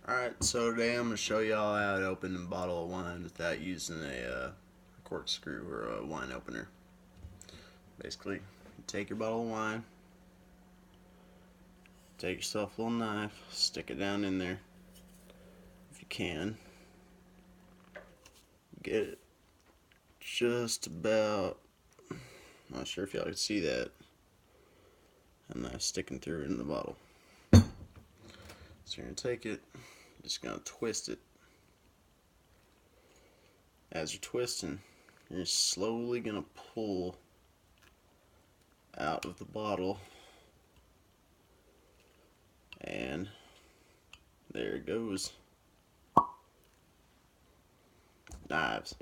Alright, so today I'm going to show y'all how to open a bottle of wine without using a corkscrew or a wine opener. Basically, you take your bottle of wine, take yourself a little knife, stick it down in there if you can. Get it just about, not sure if y'all can see that, and that's sticking through in the bottle. So you're going to take it, just going to twist it. As you're twisting, you're slowly going to pull out of the bottle, and there it goes. Knives.